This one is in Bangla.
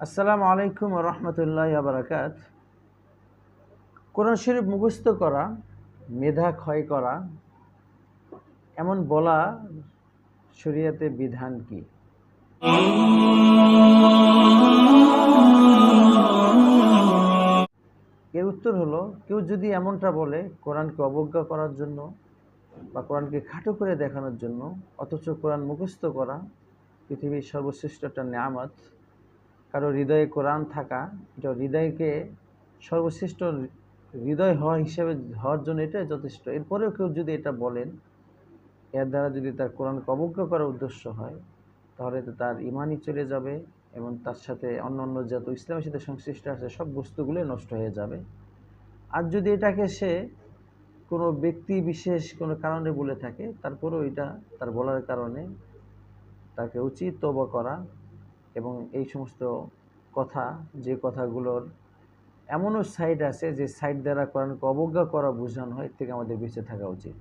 আসসালামু আলাইকুম ওয়া রাহমাতুল্লাহি ওয়া বারাকাত। কোরআন শরীফ মুখস্থ করা, মেধা ক্ষয় করা, এমন বলা শরীয়তে বিধান কি? এর উত্তর হলো, কেউ যদি এমনটা বলে কোরআনকে অবজ্ঞা করার জন্য বা কোরআনকে খাটো করে দেখানোর জন্য, অথচ কোরআন মুখস্থ করা পৃথিবীর সর্বশ্রেষ্ঠ একটা নেয়ামত। কারো হৃদয়ে কোরআন থাকা, এটা হৃদয়কে সর্বশ্রেষ্ঠ হৃদয় হওয়া হিসেবে হওয়ার জন্য এটাই যথেষ্ট। এরপরেও কেউ যদি এটা বলেন, এর দ্বারা যদি তার কোরআনকে অবজ্ঞা করার উদ্দেশ্য হয়, তাহলে তো তার ইমানই চলে যাবে এবং তার সাথে অন্য যত ইসলামের সাথে সংশ্লিষ্ট আছে সব বস্তুগুলোই নষ্ট হয়ে যাবে। আর যদি এটাকে সে কোনো ব্যক্তি বিশেষ কোনো কারণে বলে থাকে, তারপরেও এটা তার বলার কারণে তাকে উচিত তওবা করা এবং এই সমস্ত কথা, যে কথাগুলোর এমনও সাইড আছে যে সাইড দ্বারা কোরআনকে অবজ্ঞা করা বোঝানো হয়, এর থেকে আমাদের বেঁচে থাকা উচিত।